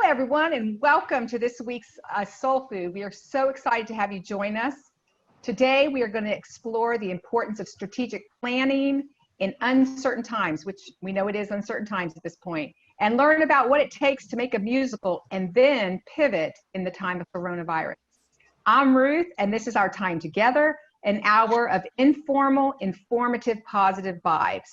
everyone, and welcome to this week's Soul Food. We are so excited to have you join us. Today, we are going to explore the importance of strategic planning in uncertain times, which we know it is uncertain times at this point, and learn about what it takes to make a musical and then pivot in the time of coronavirus. I'm Ruth, and this is our time together, an hour of informal, informative, positive vibes.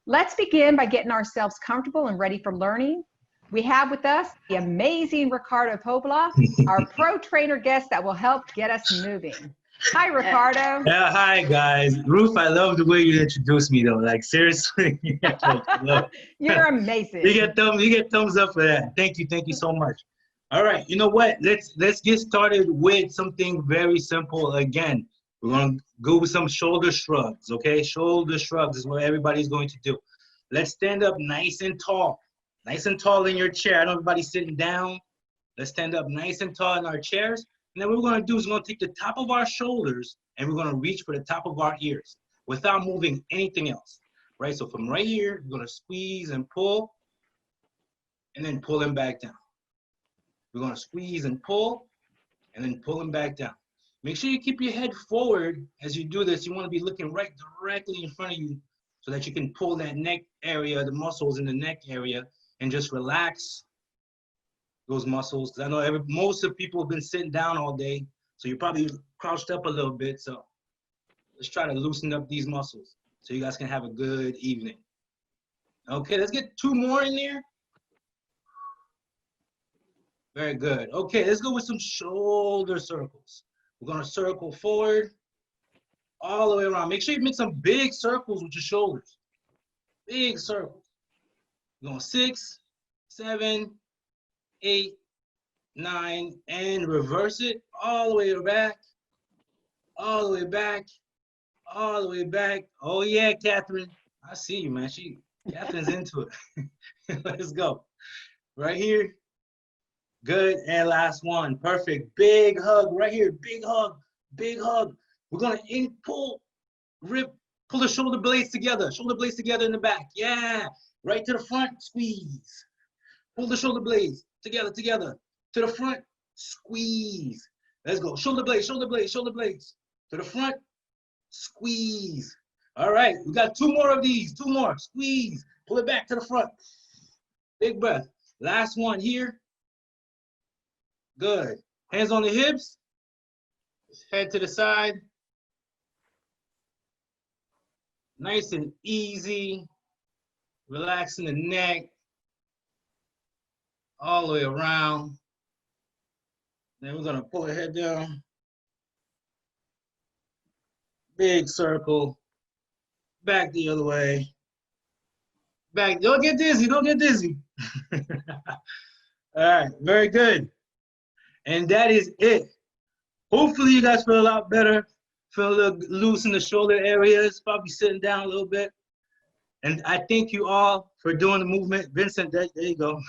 Let's begin by getting ourselves comfortable and ready for learning. We have with us the amazing Ricardo Pobla, our pro trainer guest that will help get us moving. Hi, Ricardo. Yeah, hi guys. Ruth, I love the way you introduced me though. Like seriously, You're amazing. You get thumbs up for that. Thank you so much. All right, you know what? Let's get started with something very simple. Again, we're gonna go with some shoulder shrugs. Okay, shoulder shrugs is what everybody's going to do. Let's stand up nice and tall. Nice and tall in your chair. I know everybody's sitting down. Let's stand up nice and tall in our chairs. And then what we're going to do is we're going to take the top of our shoulders and we're going to reach for the top of our ears without moving anything else. Right? So from right here, we're going to squeeze and pull and then pull them back down. We're going to squeeze and pull and then pull them back down. Make sure you keep your head forward as you do this. You want to be looking right directly in front of you so that you can pull that neck area, the muscles in the neck area, and just relax those muscles. Because I know most of the people have been sitting down all day, so you're probably crouched up a little bit. So let's try to loosen up these muscles so you guys can have a good evening. Okay, let's get two more in there. Very good. Okay, let's go with some shoulder circles. We're gonna circle forward all the way around. Make sure you make some big circles with your shoulders. Big circles. We're going 6, 7, 8, 9, and reverse it all the way back, all the way back, all the way back. Oh yeah, Kathryn, I see you, man. Kathryn's into it. Let's go. Right here. Good, and last one. Perfect. Big hug right here. Big hug. Big hug. We're gonna pull the shoulder blades together. Shoulder blades together in the back. Yeah. Right to the front, squeeze. Pull the shoulder blades together. To the front, squeeze. Let's go. Shoulder blades, shoulder blades, shoulder blades. To the front, squeeze. All right, we got two more of these. Two more. Squeeze. Pull it back to the front. Big breath. Last one here. Good. Hands on the hips. Head to the side. Nice and easy. Relaxing the neck all the way around. Then we're gonna pull the head down. Big circle. Back the other way. Back. Don't get dizzy. Don't get dizzy. All right. Very good. And that is it. Hopefully you guys feel a lot better. Feel a little loose in the shoulder areas. Probably sitting down a little bit. And I thank you all for doing the movement. Vicent, there you go.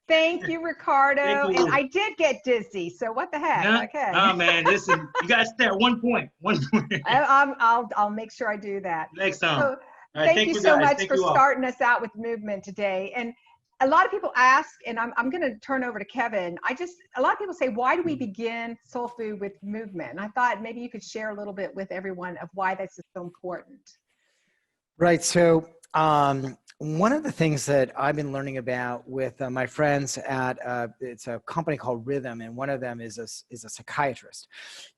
Thank you, Ricardo. Thank you. And I did get dizzy, so what the heck? Yeah? Okay. Oh man, listen, you guys stay at 1 point. 1 point. I'll make sure I do that. Next time. So, right, thank you so much for starting us out with movement today. And a lot of people ask, and I'm going to turn over to Kevin. A lot of people say, why do we begin Soul Food with movement? And I thought maybe you could share a little bit with everyone of why this is so important. Right. So one of the things that I've been learning about with my friends at it's a company called Rhythm, and one of them is a psychiatrist,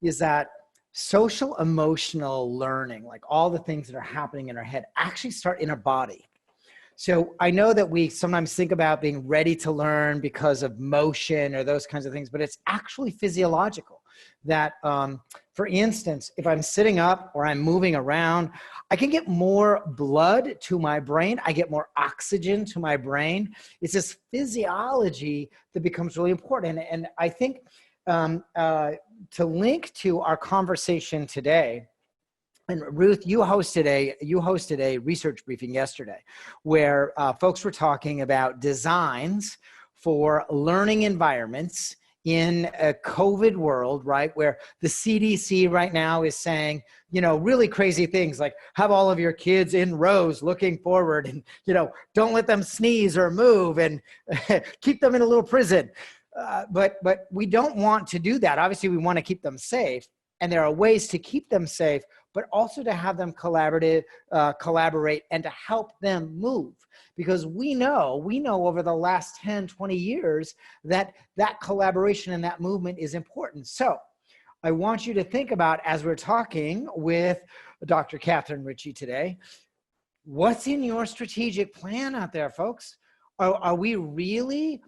is that social emotional learning, like all the things that are happening in our head, actually start in our body. So I know that we sometimes think about being ready to learn because of motion or those kinds of things, but it's actually physiological. That, for instance, if I'm sitting up or I'm moving around, I can get more blood to my brain. I get more oxygen to my brain. It's this physiology that becomes really important. And I think to link to our conversation today, and Ruth, you hosted a research briefing yesterday where folks were talking about designs for learning environments in a COVID world, right, where the CDC right now is saying, you know, really crazy things like have all of your kids in rows looking forward and, you know, don't let them sneeze or move and keep them in a little prison. But we don't want to do that. Obviously, we want to keep them safe. And there are ways to keep them safe, but also to have them collaborate and to help them move. Because we know over the last 10, 20 years that collaboration and that movement is important. So I want you to think about, as we're talking with Dr. Kathryn Ritchie today, what's in your strategic plan out there, folks? Are we really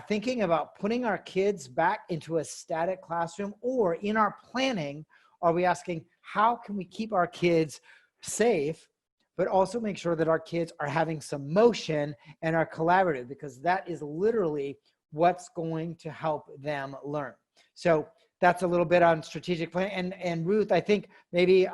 thinking about putting our kids back into a static classroom, or in our planning, are we asking how can we keep our kids safe, but also make sure that our kids are having some motion and are collaborative, because that is literally what's going to help them learn. So that's a little bit on strategic plan. And Ruth, I think maybe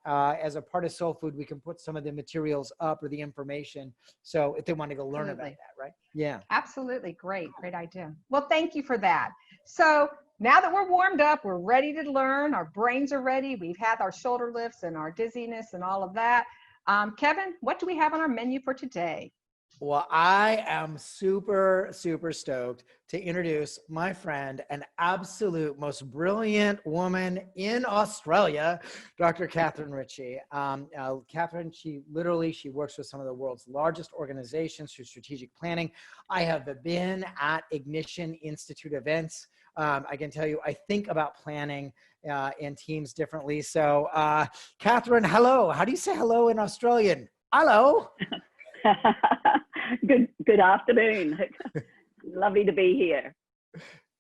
as a part of Soul Food, we can put some of the materials up or the information. So if they want to go learn about that, right? Yeah. Absolutely. Great idea. Well, thank you for that. So now that we're warmed up, we're ready to learn, our brains are ready. We've had our shoulder lifts and our dizziness and all of that. Kevin, what do we have on our menu for today? Well, I am super, super stoked to introduce my friend, an absolute most brilliant woman in Australia, Dr. Kathryn Ritchie. Kathryn, she works with some of the world's largest organizations through strategic planning. I have been at Ignition Institute events. I can tell you, I think about planning in teams differently. So, Kathryn, hello. How do you say hello in Australian? Hello. Good afternoon. Lovely to be here.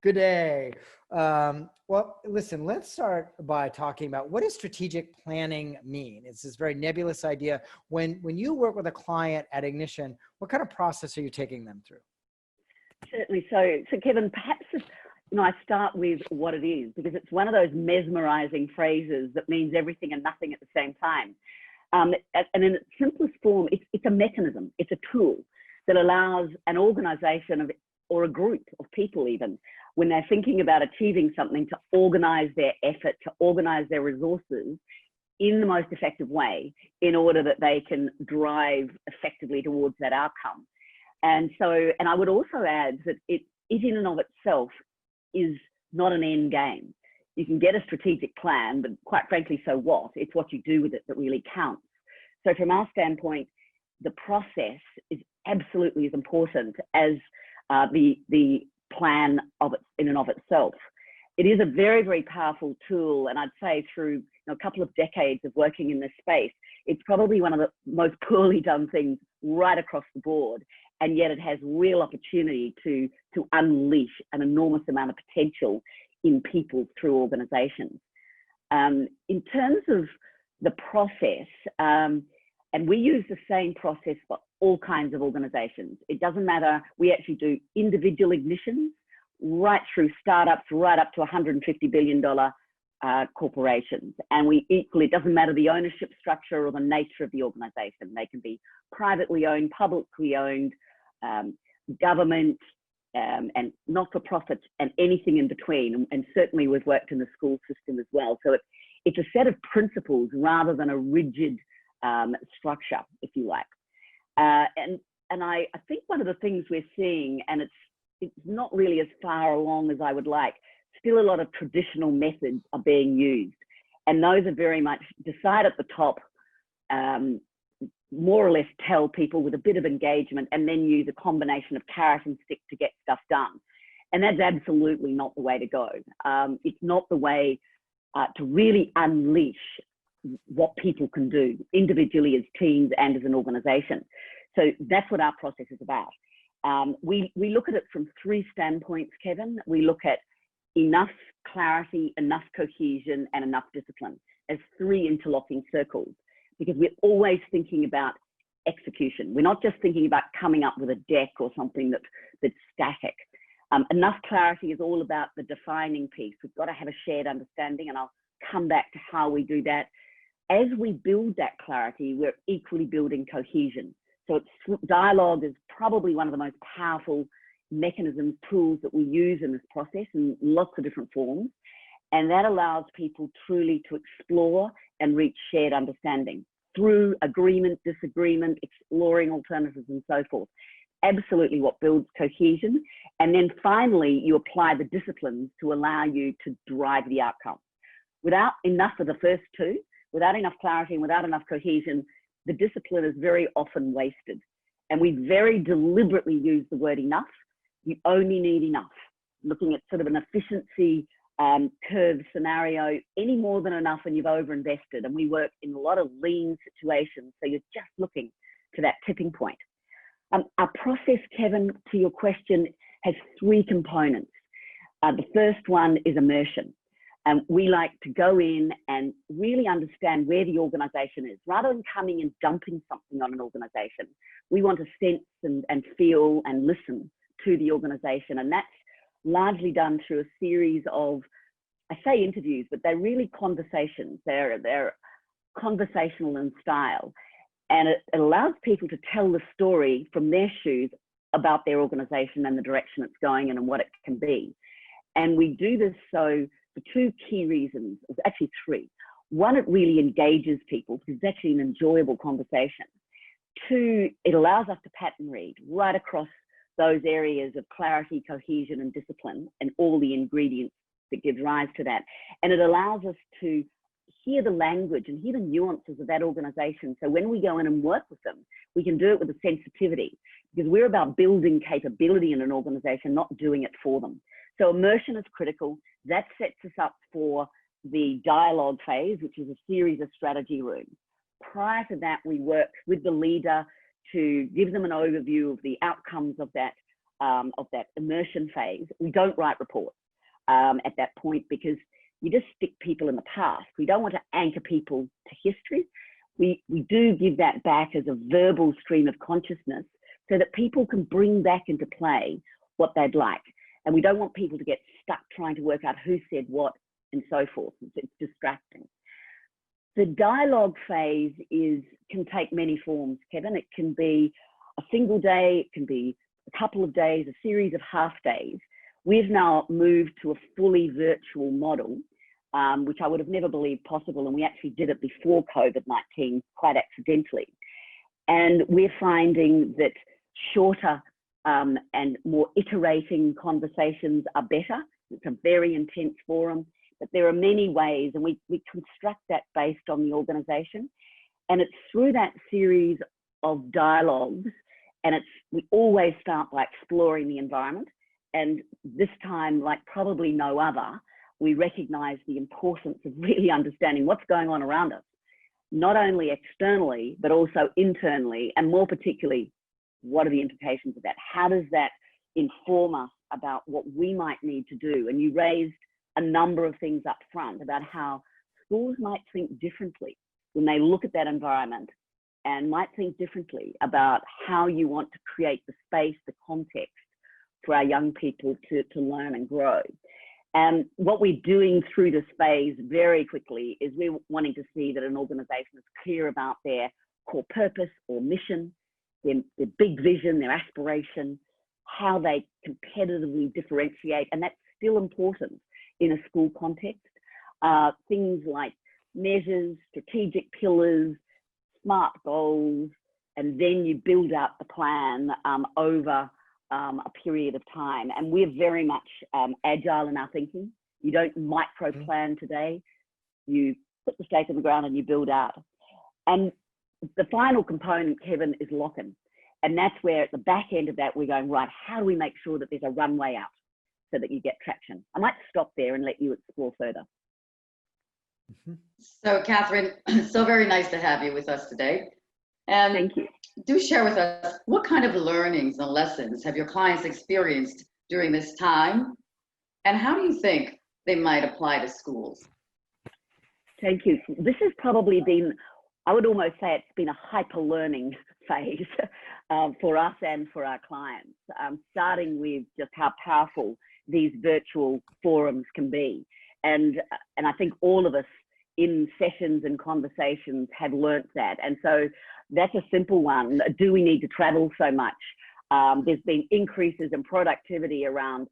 Good day. Well, listen, let's start by talking about, what does strategic planning mean? It's this very nebulous idea. When you work with a client at Ignition, what kind of process are you taking them through? Certainly. So Kevin, perhaps I start with what it is, because it's one of those mesmerizing phrases that means everything and nothing at the same time. And in its simplest form, it's a mechanism, it's a tool that allows an organization or a group of people, even when they're thinking about achieving something, to organize their effort, to organize their resources in the most effective way in order that they can drive effectively towards that outcome. And I would also add that it in and of itself is not an end game. You can get a strategic plan, but quite frankly, so what? It's what you do with it that really counts. So from our standpoint, the process is absolutely as important as the plan in and of itself. It is a very, very powerful tool, and I'd say through a couple of decades of working in this space, it's probably one of the most poorly done things right across the board, and yet it has real opportunity to unleash an enormous amount of potential in people through organizations. In terms of the process, and we use the same process for all kinds of organizations. It doesn't matter, we actually do individual ignitions right through startups, right up to $150 billion corporations. And it doesn't matter the ownership structure or the nature of the organization. They can be privately owned, publicly owned, government, and not-for-profits, and anything in between. And certainly we've worked in the school system as well. So it's a set of principles rather than a rigid structure, if you like. And I think one of the things we're seeing, and it's not really as far along as I would like, still a lot of traditional methods are being used. And those are very much decide at the top, more or less tell people with a bit of engagement, and then use a combination of carrot and stick to get stuff done. And that's absolutely not the way to go. It's not the way to really unleash what people can do individually, as teams, and as an organization. So that's what our process is about. We look at it from three standpoints, Kevin. We look at enough clarity, enough cohesion, and enough discipline as three interlocking circles, because we're always thinking about execution. We're not just thinking about coming up with a deck or something that's static. Enough clarity is all about the defining piece. We've got to have a shared understanding, and I'll come back to how we do that. As we build that clarity, we're equally building cohesion. So dialogue is probably one of the most powerful mechanisms, tools that we use in this process in lots of different forms. And that allows people truly to explore and reach shared understanding through agreement, disagreement, exploring alternatives and so forth. Absolutely what builds cohesion. And then finally, you apply the disciplines to allow you to drive the outcome. Without enough of the first two, without enough clarity and without enough cohesion, the discipline is very often wasted. And we very deliberately use the word enough. You only need enough. Looking at sort of an efficiency curve scenario, any more than enough and you've overinvested. And we work in a lot of lean situations. So you're just looking to that tipping point. Our process, Kevin, to your question, has three components. The first one is immersion. And we like to go in and really understand where the organization is. Rather than coming and dumping something on an organization, we want to sense and feel and listen to the organization. And that's largely done through a series of, I say interviews, but they're really conversations. They're conversational in style. And it allows people to tell the story from their shoes about their organization and the direction it's going in and what it can be. And we do this for two key reasons, actually three. One, it really engages people because it's actually an enjoyable conversation. Two, it allows us to pattern read right across those areas of clarity, cohesion, and discipline, and all the ingredients that gives rise to that. And it allows us to hear the language and hear the nuances of that organization. So when we go in and work with them, we can do it with a sensitivity because we're about building capability in an organization, not doing it for them. So immersion is critical. That sets us up for the dialogue phase, which is a series of strategy rooms. Prior to that, we work with the leader to give them an overview of the outcomes of that immersion phase. We don't write reports at that point because you just stick people in the past. We don't want to anchor people to history. We do give that back as a verbal stream of consciousness so that people can bring back into play what they'd like. And we don't want people to get stuck trying to work out who said what and so forth. It's distracting. The dialogue phase can take many forms, Kevin. It can be a single day, it can be a couple of days, a series of half days. We've now moved to a fully virtual model, which I would have never believed possible. And we actually did it before COVID-19 quite accidentally. And we're finding that shorter and more iterating conversations are better. It's a very intense forum, but there are many ways, and we construct that based on the organization. And it's through that series of dialogues, and we always start by exploring the environment. And this time, like probably no other, we recognize the importance of really understanding what's going on around us, not only externally, but also internally, and more particularly, what are the implications of that? How does that inform us about what we might need to do? And you raised a number of things up front about how schools might think differently when they look at that environment and might think differently about how you want to create the space, the context for our young people to learn and grow. And what we're doing through this phase very quickly is we're wanting to see that an organization is clear about their core purpose or mission, their big vision, their aspiration, how they competitively differentiate, and that's still important in a school context. Things like measures, strategic pillars, SMART goals, and then you build out the plan over a period of time. And we're very much agile in our thinking. You don't micro plan today. You put the stake in the ground and you build out. And the final component, Kevin, is lock-in. And that's where at the back end of that, we're going, right, how do we make sure that there's a runway out so that you get traction? I might stop there and let you explore further. So Kathryn, so very nice to have you with us today. And thank you. Do share with us, what kind of learnings and lessons have your clients experienced during this time? And how do you think they might apply to schools? Thank you. This has probably been, I would almost say it's been a hyper learning phase for us and for our clients, starting with just how powerful these virtual forums can be. And I think all of us in sessions and conversations have learnt that. And so that's a simple one. Do we need to travel so much? There's been increases in productivity around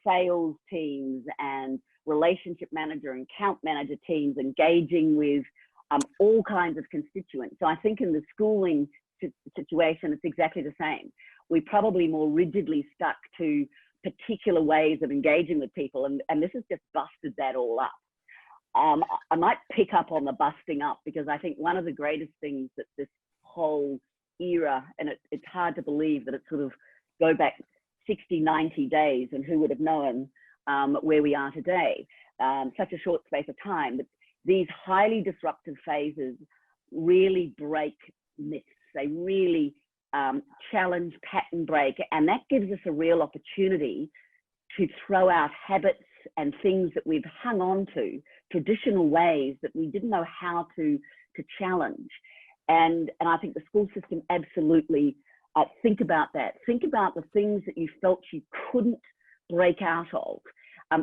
sales teams and relationship manager and account manager teams engaging with all kinds of constituents. So I think in the schooling situation, it's exactly the same. We probably more rigidly stuck to particular ways of engaging with people, and this has just busted that all up. I might pick up on the busting up, because I think one of the greatest things that this whole era, and it's hard to believe that it sort of go back 60, 90 days, and who would have known where we are today, such a short space of time. But these highly disruptive phases really break myths. They really challenge pattern break, and that gives us a real opportunity to throw out habits and things that we've hung on to, traditional ways that we didn't know how to challenge. And I think the school system absolutely think about that. Think about the things that you felt you couldn't break out of.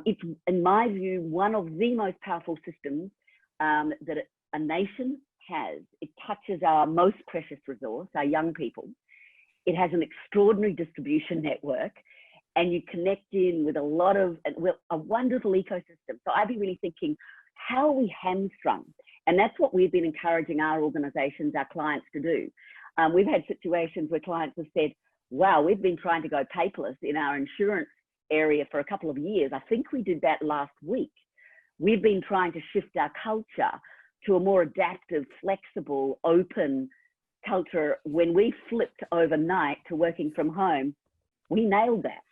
It's, in my view, one of the most powerful systems that a nation has. It touches our most precious resource, our young people. It has an extraordinary distribution network, and you connect in with a lot of, a wonderful ecosystem. So I'd be really thinking, how are we hamstrung? And that's what we've been encouraging our organizations, our clients to do. We've had situations where clients have said, wow, we've been trying to go paperless in our insurance area for a couple of years. I think we did that last week. We've been trying to shift our culture to a more adaptive, flexible, open culture. When we flipped overnight to working from home, we nailed that.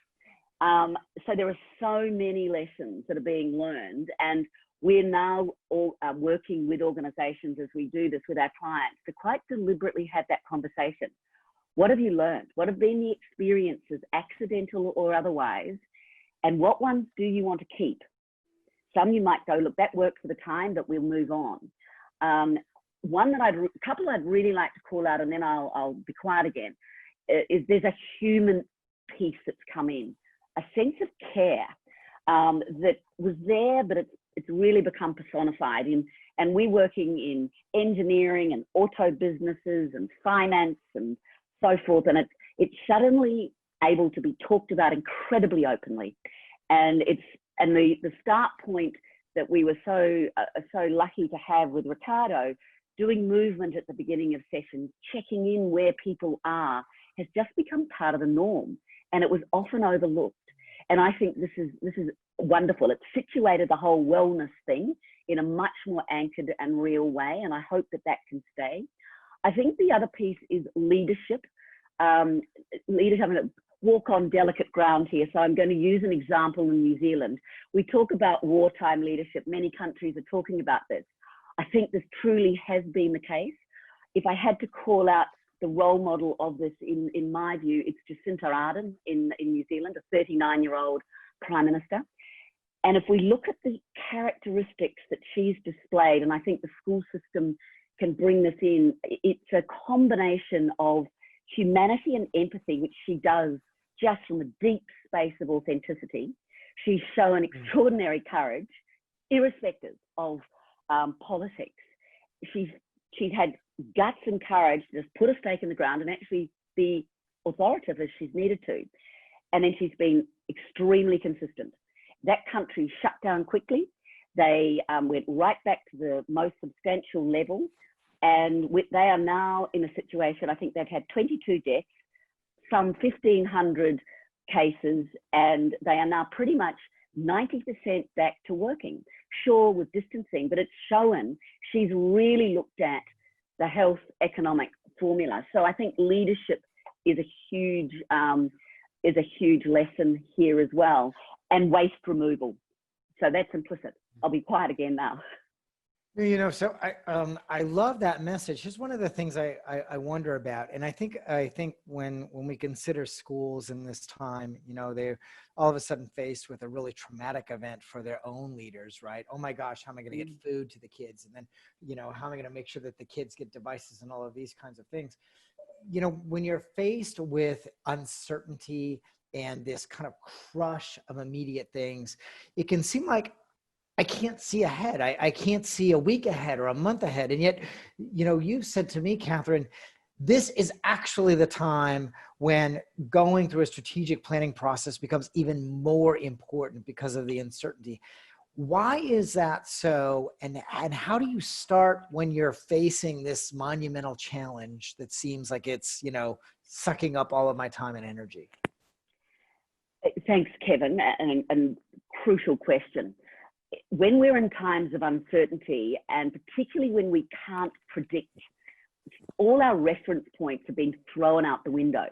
So there are so many lessons that are being learned, and we're now all working with organizations as we do this with our clients to quite deliberately have that conversation. What have you learned? What have been the experiences, accidental or otherwise? And what ones do you want to keep? Some you might go, look, that worked for the time, but we'll move on. One that a couple I'd really like to call out, and then I'll be quiet again, is there's a human piece that's come in, a sense of care that was there, but it's really become personified in, and we're working in engineering and auto businesses and finance and so forth, and it's suddenly able to be talked about incredibly openly. And the start point that we were so lucky to have with Ricardo, doing movement at the beginning of sessions, checking in where people are, has just become part of the norm, and it was often overlooked. And I think this is wonderful. It's situated the whole wellness thing in a much more anchored and real way, and I hope that that can stay. I think the other piece is leadership. Leadership, I'm going to walk on delicate ground here, so I'm going to use an example in New Zealand. We talk about wartime leadership. Many countries are talking about this. I think this truly has been the case. If I had to call out the role model of this, in my view, it's Jacinta Ardern in New Zealand, a 39-year-old Prime Minister. And if we look at the characteristics that she's displayed, and I think the school system can bring this in, it's a combination of humanity and empathy, which she does just from a deep space of authenticity. She's shown extraordinary courage, irrespective of politics. She's had guts and courage to just put a stake in the ground and actually be authoritative as she's needed to. And then she's been extremely consistent. That country shut down quickly. They went right back to the most substantial level. And they are now in a situation, I think they've had 22 deaths, some 1,500 cases, and they are now pretty much 90% back to working. Sure, with distancing, but it's shown she's really looked at the health economic formula. So I think leadership is a huge lesson here as well, and waste removal. So that's implicit. I'll be quiet again now. You know, so I love that message. Here's one of the things I wonder about, and I think when we consider schools in this time, you know, they're all of a sudden faced with a really traumatic event for their own leaders, right? Oh my gosh, how am I going to get food to the kids? And then, you know, how am I going to make sure that the kids get devices and all of these kinds of things? You know, when you're faced with uncertainty and this kind of crush of immediate things, it can seem like I can't see ahead. I can't see a week ahead or a month ahead. And yet, you know, you said to me, Kathryn, this is actually the time when going through a strategic planning process becomes even more important because of the uncertainty. Why is that so? And how do you start when you're facing this monumental challenge that seems like it's, sucking up all of my time and energy? Thanks, Kevin, and crucial question. When we're in times of uncertainty, and particularly when we can't predict, all our reference points have been thrown out the window.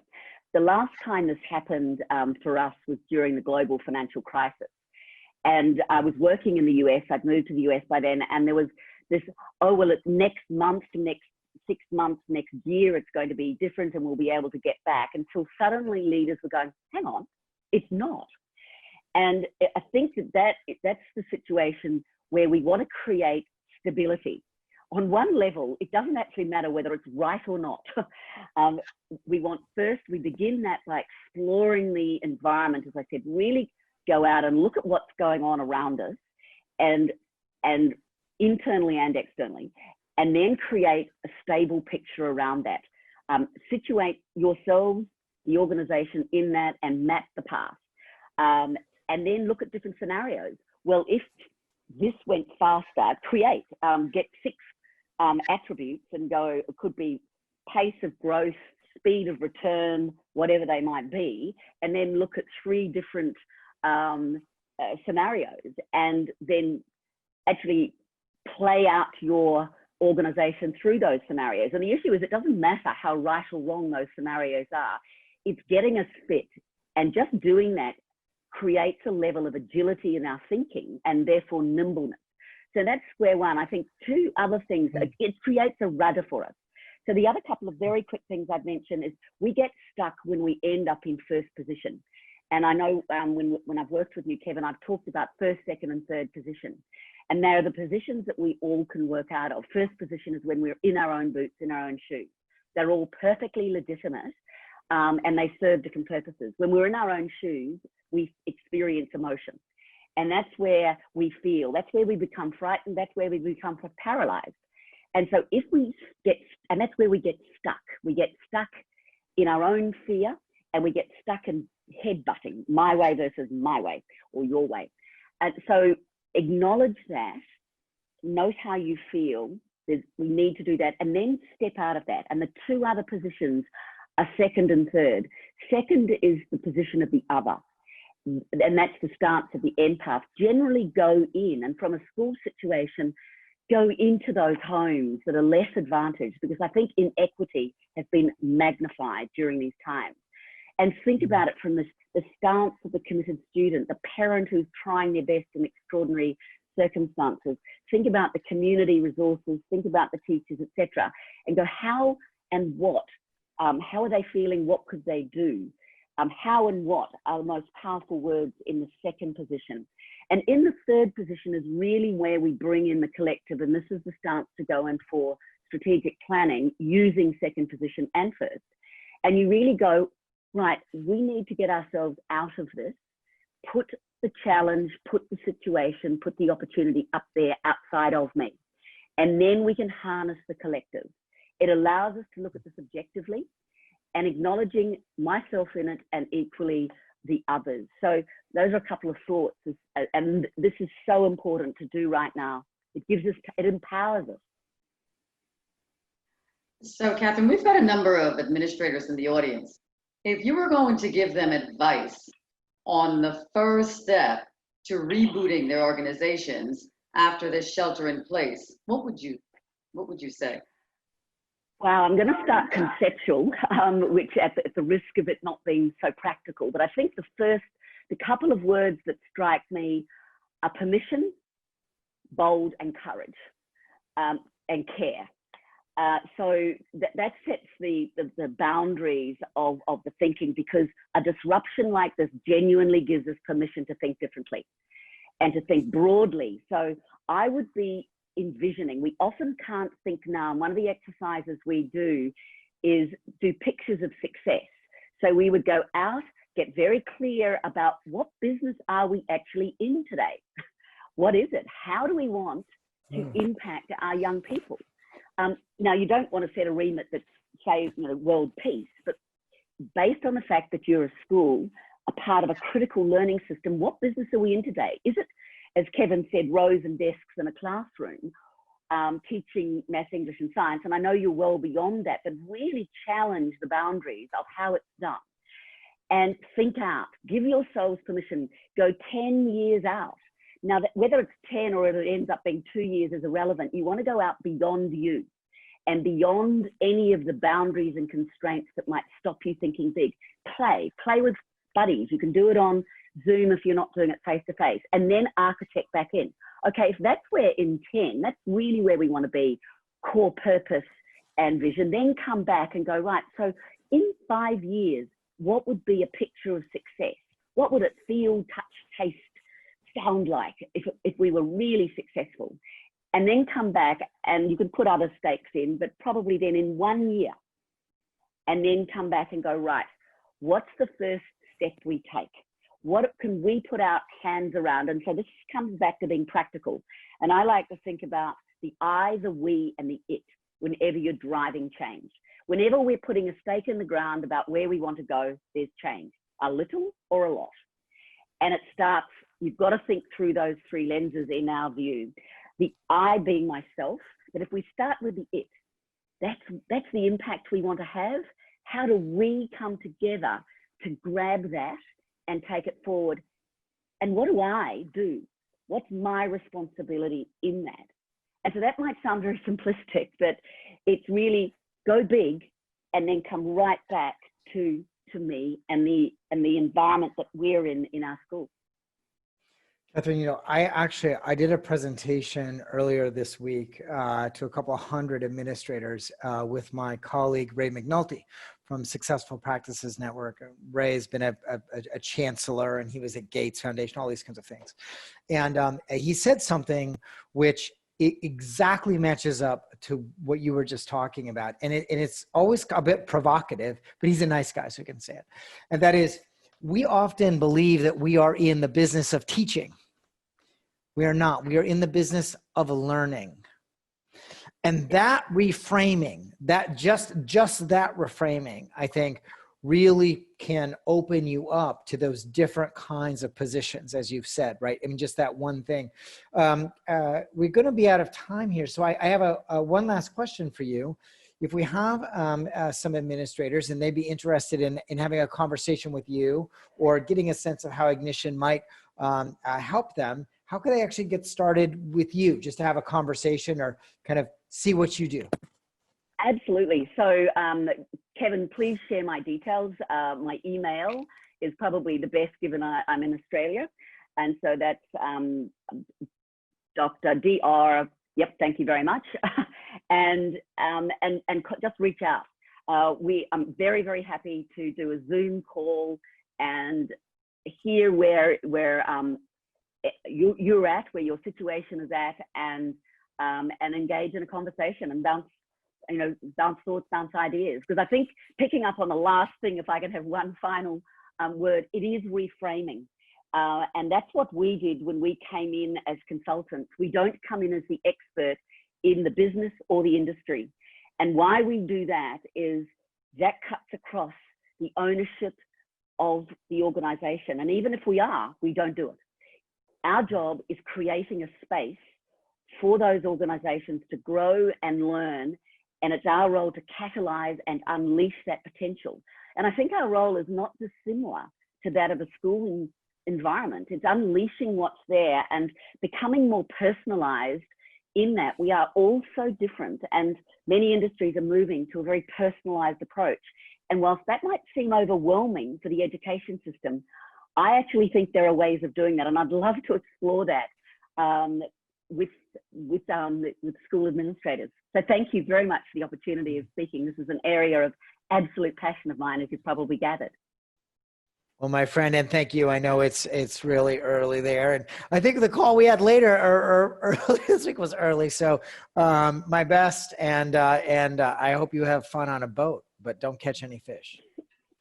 The last time this happened for us was during the global financial crisis. And I was working in the US, I'd moved to the US by then, and there was this, oh, well, it's next month, next 6 months, next year, it's going to be different and we'll be able to get back, until suddenly leaders were going, hang on, it's not. And I think that's the situation where we want to create stability. On one level, it doesn't actually matter whether it's right or not. We begin that by exploring the environment, as I said, really go out and look at what's going on around us, and internally and externally, and then create a stable picture around that. Situate yourselves, the organization, in that, and map the path. And then look at different scenarios. Well, if this went faster, get 6 attributes and go, it could be pace of growth, speed of return, whatever they might be, and then look at 3 different scenarios, and then actually play out your organization through those scenarios. And the issue is, it doesn't matter how right or wrong those scenarios are, it's getting us fit. And just doing that creates a level of agility in our thinking, and therefore nimbleness. So that's square one. I think 2 other things, it creates a rudder for us. So the other couple of very quick things I'd mention is, we get stuck when we end up in first position. And I know when I've worked with you, Kevin, I've talked about first, second, and third position. And they're the positions that we all can work out of. First position is when we're in our own boots, in our own shoes. They're all perfectly legitimate, and they serve different purposes. When we're in our own shoes, we experience emotion. And that's where we feel, that's where we become frightened, that's where we become paralyzed. And so that's where we get stuck. We get stuck in our own fear, and we get stuck in headbutting, my way versus my way, or your way. And so acknowledge that, note how you feel, we need to do that, and then step out of that. And the 2 other positions are second and third. Second is the position of the other, and that's the stance of the empath. Generally go in, and from a school situation, go into those homes that are less advantaged, because I think inequity has been magnified during these times. And think about it from the stance of the committed student, the parent who's trying their best in extraordinary circumstances. Think about the community resources, think about the teachers, etc., and go, how and what? How are they feeling? What could they do? How and what are the most powerful words in the second position. And in the third position is really where we bring in the collective, and this is the stance to go in for strategic planning using second position and first. And you really go, right, we need to get ourselves out of this, put the challenge, put the situation, put the opportunity up there outside of me. And then we can harness the collective. It allows us to look at this objectively and acknowledging myself in it, and equally the others. So those are a couple of thoughts, and this is so important to do right now. It empowers us. So Kathryn, we've got a number of administrators in the audience. If you were going to give them advice on the first step to rebooting their organizations after this shelter in place, what would you say? Wow, I'm going to start conceptual, which at the risk of it not being so practical, but I think the couple of words that strike me are permission, bold, and courage, and care. So that sets the boundaries of the thinking, because a disruption like this genuinely gives us permission to think differently and to think broadly. So I would be envisioning, we often can't think now, and one of the exercises we do is do pictures of success. So we would go out, get very clear about what business are we actually in today? What is it? How do we want to impact our young people? Now, you don't want to set a remit that's say, world peace, but based on the fact that you're a school, a part of a critical learning system, what business are we in today? Is it, as Kevin said, rows and desks in a classroom, teaching maths, English, and science? And I know you're well beyond that, but really challenge the boundaries of how it's done. And think out, give yourselves permission, go 10 years out. Now, whether it's 10 or it ends up being 2 years is irrelevant. You want to go out beyond you and beyond any of the boundaries and constraints that might stop you thinking big. Play with buddies. You can do it on Zoom if you're not doing it face to face, and then architect back in. Okay, if that's where in 10, that's really where we want to be, core purpose and vision, then come back and go, right, so in 5 years, what would be a picture of success? What would it feel, touch, taste, sound like if we were really successful? And then come back, and you can put other stakes in, but probably then in 1 year, and then come back and go, right, what's the first step we take? What can we put our hands around? And so this comes back to being practical. And I like to think about the I, the we, and the it whenever you're driving change. Whenever we're putting a stake in the ground about where we want to go, there's change, a little or a lot. And it starts, you've got to think through those three lenses in our view. The I being myself, but if we start with the it, that's the impact we want to have. How do we come together to grab that and take it forward? And what do I do? What's my responsibility in that? And so that might sound very simplistic, but it's really go big and then come right back to me and the environment that we're in our school. Kathryn, I did a presentation earlier this week to a couple of hundred administrators with my colleague, Ray McNulty from Successful Practices Network. Ray's been a chancellor, and he was at Gates Foundation, all these kinds of things. And he said something which exactly matches up to what you were just talking about. And it's always a bit provocative, but he's a nice guy, so he can say it. And that is, we often believe that we are in the business of teaching. We are not. We are in the business of learning. And that reframing, that just that reframing, I think, really can open you up to those different kinds of positions, as you've said, right? I mean, just that one thing. We're going to be out of time here. So I have one last question for you. If we have some administrators and they'd be interested in having a conversation with you or getting a sense of how Ignition might help them, how could they actually get started with you, just to have a conversation or kind of see what you do? Absolutely. So Kevin, please share my details. My email is probably the best, given I'm in Australia. And so that's Dr. Dr. Yep, thank you very much. and just reach out. I'm very, very happy to do a Zoom call and hear where you're at, where your situation is at, and engage in a conversation and bounce thoughts, bounce ideas. Because I think, picking up on the last thing, if I can have one final word, it is reframing. And that's what we did when we came in as consultants. We don't come in as the expert in the business or the industry. And why we do that is that cuts across the ownership of the organization. And even if we don't do it. Our job is creating a space for those organizations to grow and learn. And it's our role to catalyze and unleash that potential. And I think our role is not dissimilar to that of a school environment. It's unleashing what's there and becoming more personalized in that. We are all so different, and many industries are moving to a very personalized approach. And whilst that might seem overwhelming for the education system, I actually think there are ways of doing that. And I'd love to explore that with school administrators. So thank you very much for the opportunity of speaking. This is an area of absolute passion of mine, as you've probably gathered. Well, my friend, and thank you. I know it's really early there, and I think the call we had later or early this week was early. So my best, and I hope you have fun on a boat, but don't catch any fish.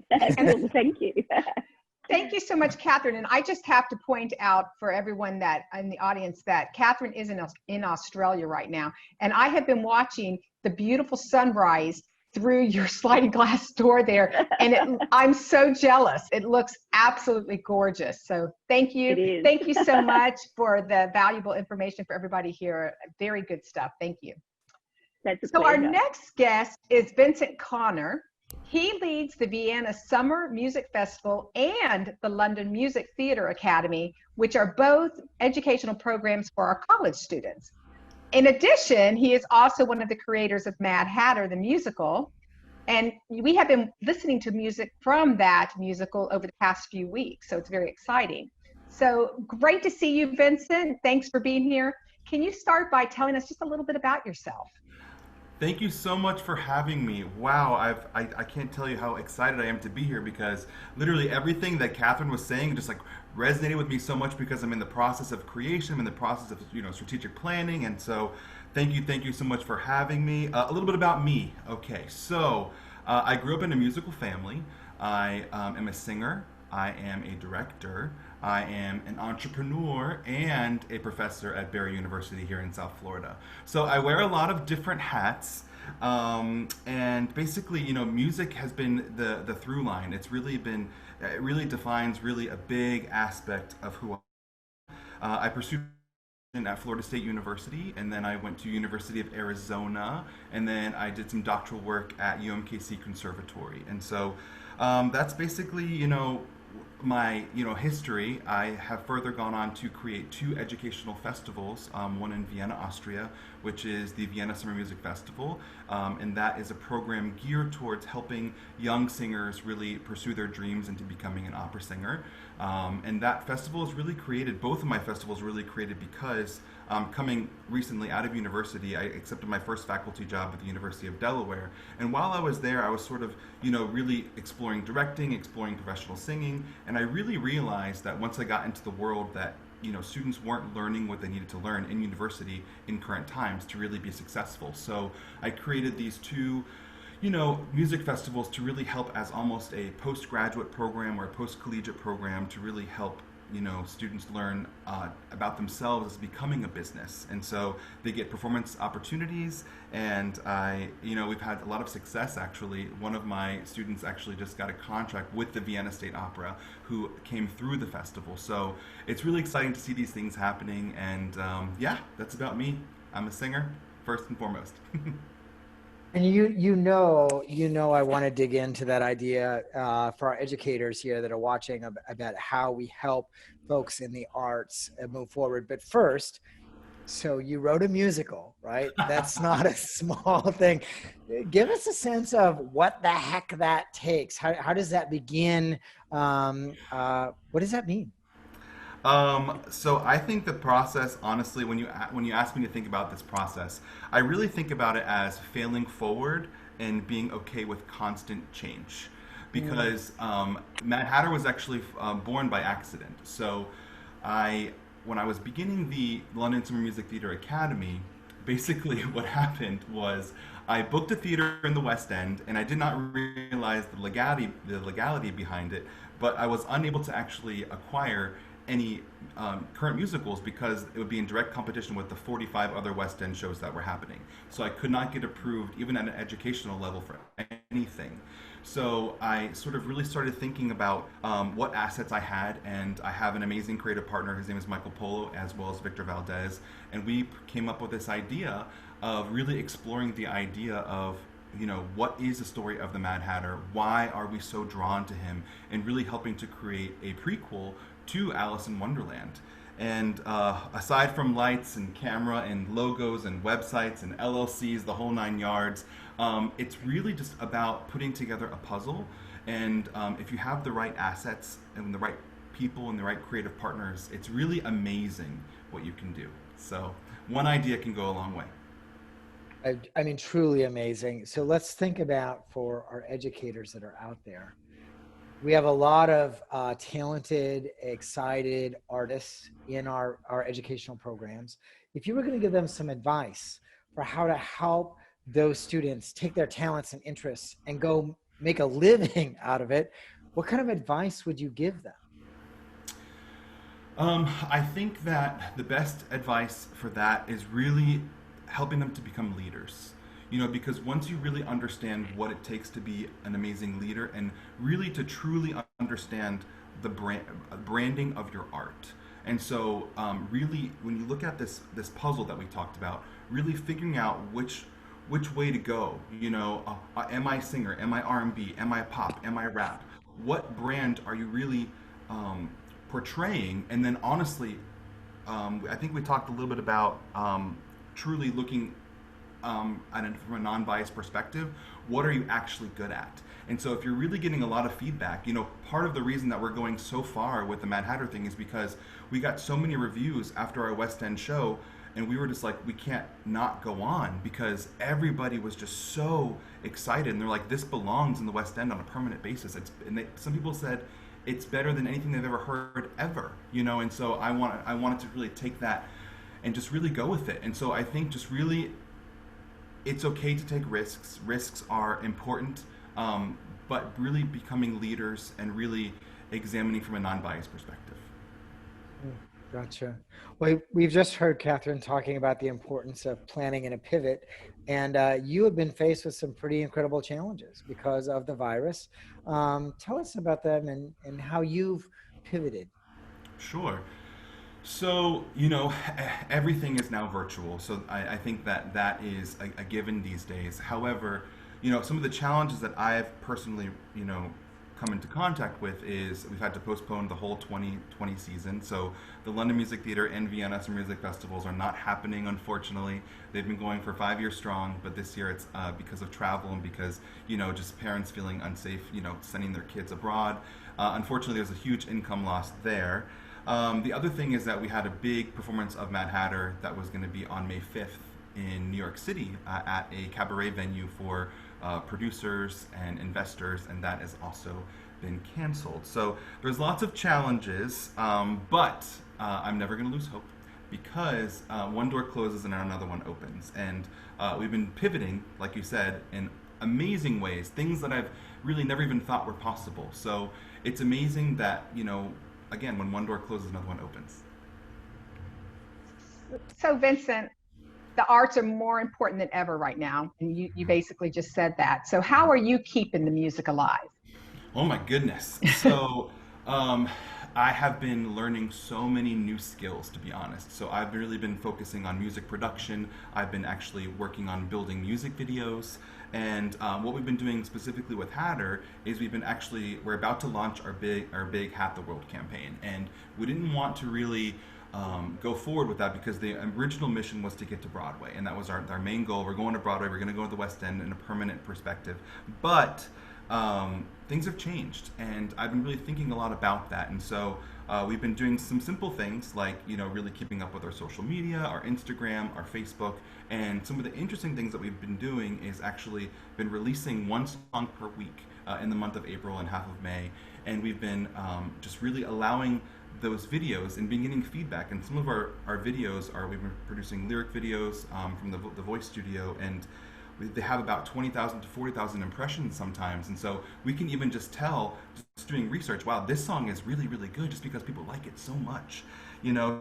Thank you. Thank you so much, Kathryn. And I just have to point out for everyone that in the audience that Kathryn is in Australia right now. And I have been watching the beautiful sunrise through your sliding glass door there, and I'm so jealous. It looks absolutely gorgeous. So thank you. It is. Thank you so much for the valuable information for everybody here. Very good stuff. Thank you. That's a So our pleasure. next guest is Vicent Connor. He leads the Vienna Summer Music Festival and the London Music Theatre Academy, which are both educational programs for our college students. In addition, he is also one of the creators of Mad Hatter, the musical, and we have been listening to music from that musical over the past few weeks, so it's very exciting. So great to see you, Vicent. Thanks for being here. Can you start by telling us just a little bit about yourself? Thank you so much for having me. Wow, I can't tell you how excited I am to be here, because literally everything that Kathryn was saying just like resonated with me so much, because I'm in the process of creation, I'm in the process of strategic planning, and so thank you so much for having me. A little bit about me. Okay, so I grew up in a musical family. I am a singer. I am a director. I am an entrepreneur and a professor at Barry University here in South Florida. So I wear a lot of different hats, and basically, music has been the through line. It really defines really a big aspect of who I am. I pursued at Florida State University, and then I went to University of Arizona, and then I did some doctoral work at UMKC Conservatory. And so that's basically, my history. I have further gone on to create 2 educational festivals, one in Vienna, Austria, which is the Vienna Summer Music Festival, and that is a program geared towards helping young singers really pursue their dreams into becoming an opera singer. And that festival is really created, both of my festivals were really created because coming recently out of university, I accepted my first faculty job at the University of Delaware. And while I was there, I was sort of, really exploring directing, exploring professional singing, and I really realized that once I got into the world that students weren't learning what they needed to learn in university in current times to really be successful. So I created these 2 music festivals to really help as almost a postgraduate program or a post-collegiate program to really help students learn about themselves as becoming a business. And so they get performance opportunities, and we've had a lot of success. Actually, one of my students actually just got a contract with the Vienna State Opera, who came through the festival. So it's really exciting to see these things happening, and yeah, that's about me. I'm a singer first and foremost. And you know, I want to dig into that idea for our educators here that are watching about how we help folks in the arts move forward. But first, so you wrote a musical, right? That's not a small thing. Give us a sense of what the heck that takes. How does that begin? What does that mean? So I think the process, honestly, when you ask me to think about this process, I really think about it as failing forward and being okay with constant change. Because Mad Hatter was actually born by accident. So when I was beginning the London Summer Music Theatre Academy, basically what happened was I booked a theater in the West End, and I did not realize the legality behind it, but I was unable to actually acquire any current musicals because it would be in direct competition with the 45 other West End shows that were happening. So I could not get approved even at an educational level for anything. So I sort of really started thinking about what assets I had, and I have an amazing creative partner. His name is Michael Polo, as well as Victor Valdez, and we came up with this idea of really exploring the idea of what is the story of the Mad Hatter? Why are we so drawn to him? And really helping to create a prequel to Alice in Wonderland. And aside from lights and camera and logos and websites and LLCs, the whole 9 yards, it's really just about putting together a puzzle. And if you have the right assets and the right people and the right creative partners, it's really amazing what you can do. So one idea can go a long way. I mean, truly amazing. So let's think about, for our educators that are out there, we have a lot of talented, excited artists in our educational programs. If you were going to give them some advice for how to help those students take their talents and interests and go make a living out of it, what kind of advice would you give them? I think that the best advice for that is really helping them to become leaders. because once you really understand what it takes to be an amazing leader and really to truly understand the branding of your art. And so really, when you look at this puzzle that we talked about, really figuring out which way to go, am I singer, am I R&B, am I pop, am I rap? What brand are you really portraying? And then honestly, I think we talked a little bit about truly looking from a non-biased perspective, what are you actually good at? And so if you're really getting a lot of feedback, part of the reason that we're going so far with the Mad Hatter thing is because we got so many reviews after our West End show, and we were just like, we can't not go on, because everybody was just so excited, and they're like, this belongs in the West End on a permanent basis. Some people said it's better than anything they've ever heard ever, and so I wanted to really take that and just really go with it. And so I think just really, it's okay to take risks. Risks are important, but really becoming leaders and really examining from a non-biased perspective. Gotcha. Well, we've just heard Kathryn talking about the importance of planning and a pivot, and you have been faced with some pretty incredible challenges because of the virus. Tell us about them and how you've pivoted. Sure. So, everything is now virtual. So I think that is a given these days. However, some of the challenges that I've personally, come into contact with is we've had to postpone the whole 2020 season. So the London Music Theatre and Vienna Summer Music Festivals are not happening, unfortunately. They've been going for 5 years strong, but this year it's because of travel and because, just parents feeling unsafe, sending their kids abroad. Unfortunately, there's a huge income loss there. The other thing is that we had a big performance of Mad Hatter that was going to be on May 5th in New York City at a cabaret venue for producers and investors, and that has also been canceled. So there's lots of challenges, but I'm never going to lose hope, because one door closes and another one opens. And we've been pivoting, like you said, in amazing ways, things that I've really never even thought were possible. So it's amazing that, again, when one door closes, another one opens. So Vicent, the arts are more important than ever right now, and you basically just said that. So how are you keeping the music alive? Oh my goodness. So I have been learning so many new skills, to be honest. So I've really been focusing on music production. I've been actually working on building music videos. And what we've been doing specifically with Hatter is we're about to launch our big Hat the World campaign. And we didn't want to really go forward with that because the original mission was to get to Broadway, and that was our main goal. We're going to Broadway, we're going to go to the West End in a permanent perspective. But things have changed, and I've been really thinking a lot about that. And so we've been doing some simple things like, really keeping up with our social media, our Instagram, our Facebook, and some of the interesting things that we've been doing is actually been releasing one song per week in the month of April and half of May. And we've been just really allowing those videos and been getting feedback. And some of our videos we've been producing lyric videos from the Voice Studio, and they have about 20,000 to 40,000 impressions sometimes. And so we can even just tell, just doing research, wow, this song is really, really good just because people like it so much,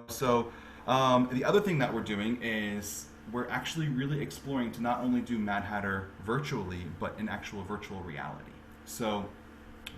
So the other thing that we're doing is we're actually really exploring to not only do Mad Hatter virtually, but in actual virtual reality. So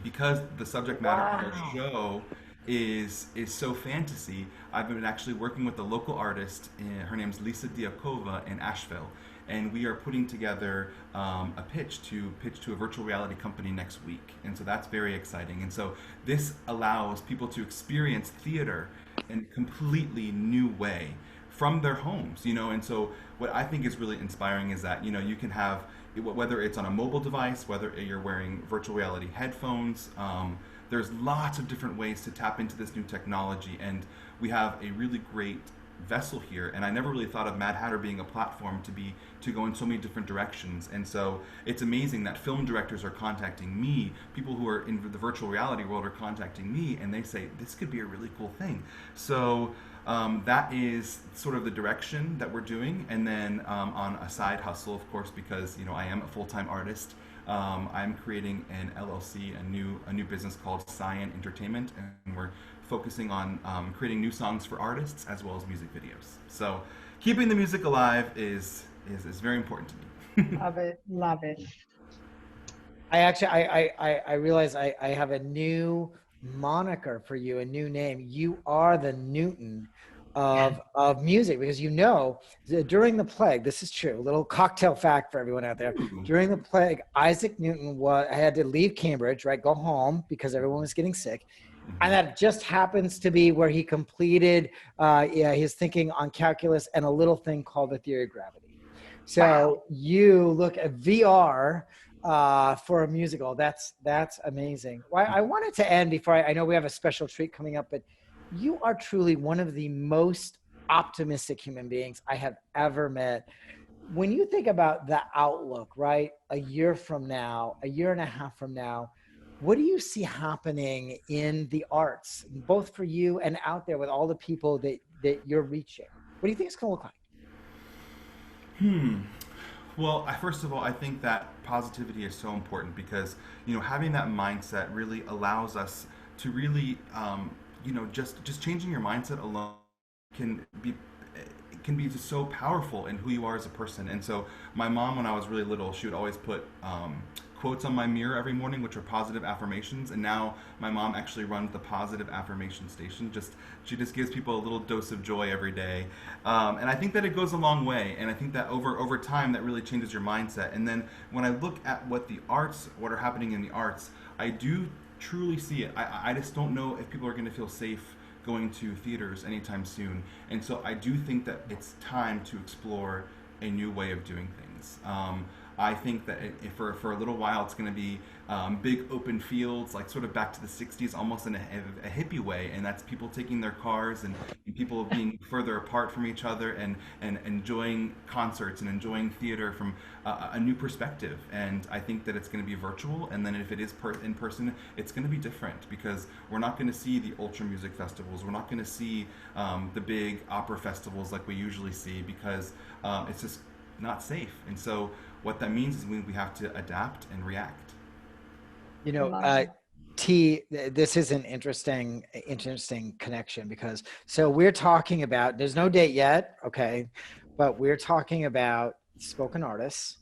because the subject matter of our show is so fantasy, I've been actually working with a local artist, her name's Lisa Diakova in Asheville, and we are putting together a pitch to a virtual reality company next week. And so that's very exciting. And so this allows people to experience theater in a completely new way from their homes, and so what I think is really inspiring is that, you can have, whether it's on a mobile device, whether you're wearing virtual reality headphones, there's lots of different ways to tap into this new technology, and we have a really great vessel here. And I never really thought of Mad Hatter being a platform to go in so many different directions. And so it's amazing that film directors are contacting me, people who are in the virtual reality world are contacting me, and they say this could be a really cool thing. So that is sort of the direction that we're doing. And then on a side hustle, of course, because I am a full-time artist, I'm creating an LLC, a new business called Cyan Entertainment, and we're focusing on creating new songs for artists as well as music videos. So keeping the music alive is very important to me. Love it. Love it. I actually, I realize I have a new moniker for you, a new name. You are the Newton of music, because during the plague, this is true, a little cocktail fact for everyone out there. During the plague, Isaac Newton had to leave Cambridge, right? Go home because everyone was getting sick. And that just happens to be where he completed his thinking on calculus and a little thing called the theory of gravity. So you look at VR for a musical. That's amazing. Well, I wanted to end before I know we have a special treat coming up, but you are truly one of the most optimistic human beings I have ever met. When you think about the outlook, right? A year from now, a year and a half from now, what do you see happening in the arts, both for you and out there with all the people that you're reaching? What do you think it's going to look like? Well, first of all, I think that positivity is so important because, having that mindset really allows us to really, just changing your mindset alone can be just so powerful in who you are as a person. And so my mom, when I was really little, she would always put quotes on my mirror every morning, which are positive affirmations. And now my mom actually runs the positive affirmation station. She just gives people a little dose of joy every day. And I think that it goes a long way. And I think that over time, that really changes your mindset. And then when I look at what are happening in the arts, I do truly see it. I just don't know if people are going to feel safe going to theaters anytime soon. And so I do think that it's time to explore a new way of doing things. I think that for a little while it's going to be big open fields, like sort of back to the 60s, almost in a hippie way, and that's people taking their cars and people being further apart from each other and enjoying concerts and enjoying theater from a new perspective. And I think that it's going to be virtual, and then if it is in person, it's going to be different because we're not going to see the ultra music festivals, we're not going to see the big opera festivals like we usually see because it's just not safe. And so what that means is we have to adapt and react. T, this is an interesting connection because we're talking about, there's no date yet, okay, but we're talking about spoken artists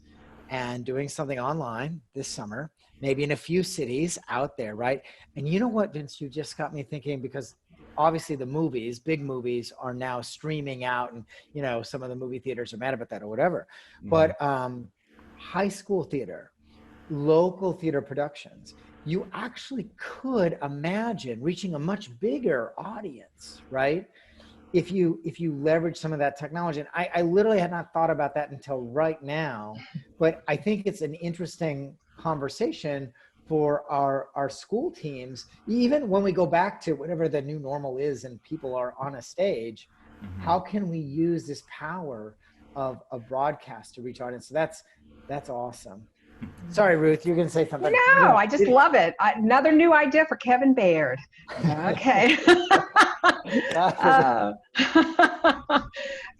and doing something online this summer, maybe in a few cities out there, right? And you know what, Vince, you just got me thinking, because obviously the big movies are now streaming out, and some of the movie theaters are mad about that or whatever. But high school theater, local theater productions, you actually could imagine reaching a much bigger audience, right? If you leverage some of that technology. And I literally had not thought about that until right now, but I think it's an interesting conversation for our school teams, even when we go back to whatever the new normal is and people are on a stage. How can we use this power of broadcast to reach audience? So that's awesome. Sorry, Ruth, you're going to say something. No, I just love it. Another new idea for Kevin Baird. Okay.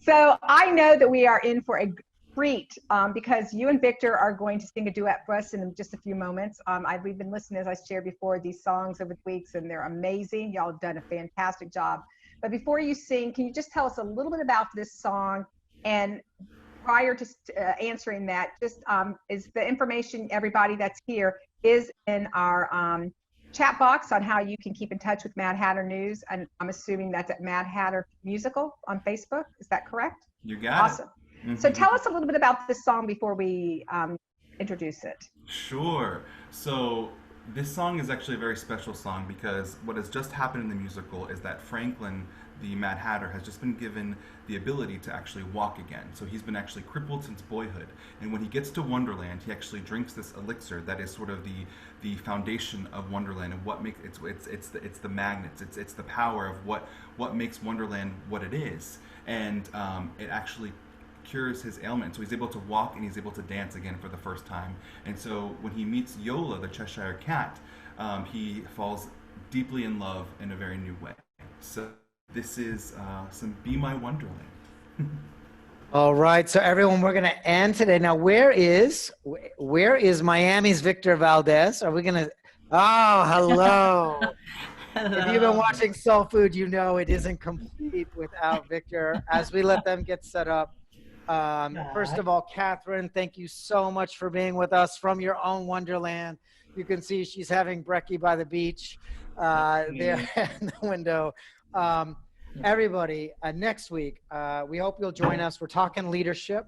So I know that we are in for a treat because you and Victor are going to sing a duet for us in just a few moments. We've been listening, as I shared before, these songs over the weeks, and they're amazing. Y'all have done a fantastic job. But before you sing, can you just tell us a little bit about this song? And prior to answering that, just is the information, everybody that's here, is in our chat box on how you can keep in touch with Mad Hatter News. And I'm assuming that's at Mad Hatter Musical on Facebook. Is that correct? You got awesome. It. So tell us a little bit about this song before we introduce it. Sure. So this song is actually a very special song because what has just happened in the musical is that Franklin, the Mad Hatter, has just been given the ability to actually walk again. So he's been actually crippled since boyhood. And when he gets to Wonderland, he actually drinks this elixir that is sort of the foundation of Wonderland, and what makes it's the magnets. It's the power of what makes Wonderland what it is. And it actually cures his ailment. So he's able to walk and he's able to dance again for the first time. And so when he meets Yola, the Cheshire Cat, he falls deeply in love in a very new way. So this is some Be My Wonderland. All right, so everyone, we're going to end today. Now, where is Miami's Victor Valdez? Are we going to? Oh, hello. Hello. If you've been watching Soul Food, you know it isn't complete without Victor. As we let them get set up, First of all, Kathryn, thank you so much for being with us from your own wonderland. You can see she's having brekkie by the beach there in the window. Everybody, next week, we hope you'll join us. We're talking leadership.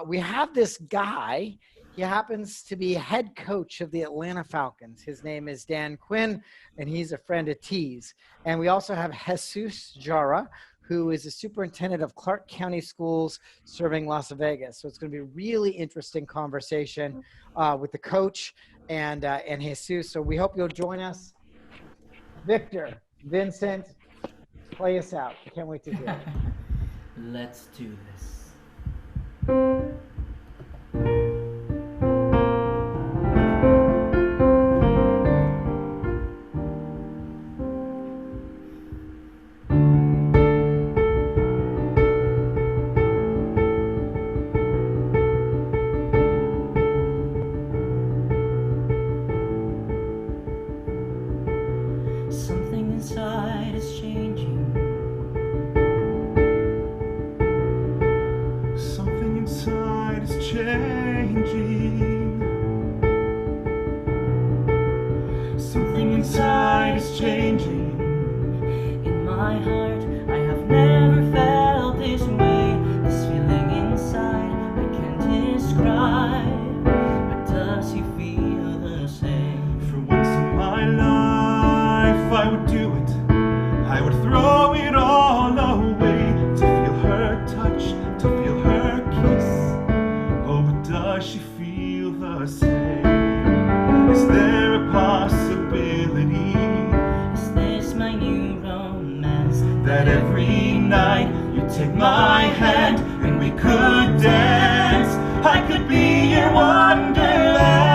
We have this guy. He happens to be head coach of the Atlanta Falcons. His name is Dan Quinn, and he's a friend of T's. And we also have Jesus Jara, who is a superintendent of Clark County Schools serving Las Vegas. So it's going to be a really interesting conversation with the coach and Jesus. So we hope you'll join us. Victor, Vicent, play us out. I can't wait to hear it. Let's do this. Something inside is changing. Something inside is changing. Something inside is changing. In my heart, I have never felt this way. This feeling inside, I can't describe. But does he feel the same? For once in my life, I would do it. I would throw it all away to feel her touch, to feel her kiss. Oh, but does she feel the same? Is there a possibility Is this my new romance? that every night you take my hand and we could dance? I could be your wonderland.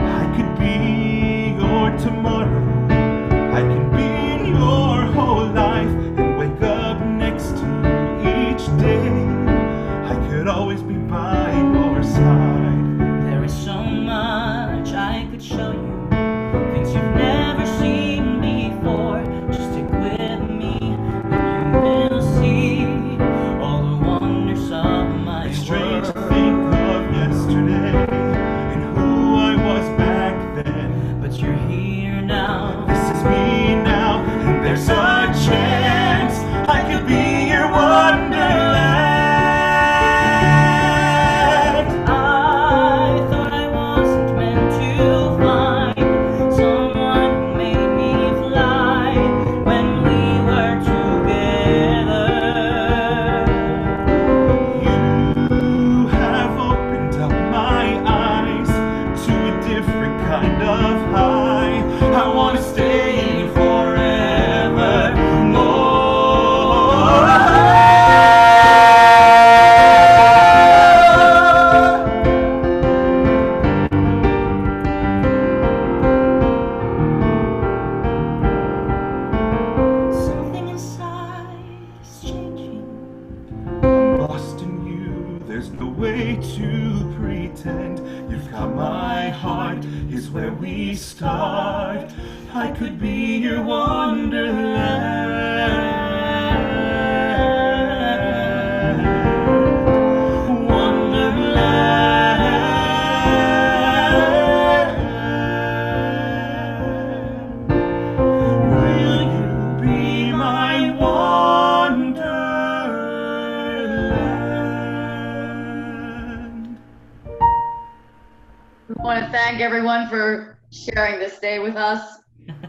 I could be your tomorrow. I can be in your whole life and wake up next to you each day. I could always be by your side. There is so much I could show you, things you've never seen before. Just stick with me and you will see all the wonders of my It's strange to world. think of yesterday and who I was back then. But you're here now. This is me now, and there's a chance I could be your wonderland. I thought I wasn't meant to find someone who made me fly when we were together. You have opened up my eyes to a different kind of high. I want to stay forever more. Something inside is changing. I'm lost in you, there's no way to pretend. You've got my heart, is where we start. I could be your wonderland. Wonderland. Will you be my wonderland? We want to thank everyone for sharing this day with us.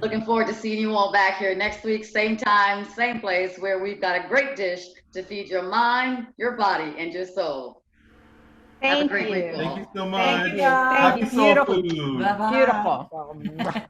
Looking forward to seeing you all back here next week, same time, same place, where we've got a great dish to feed your mind, your body, and your soul. Have a Thank great week, you. all. Thank you so much. Thank you. Happy Thank you. soul Beautiful. food. Bye-bye. Beautiful.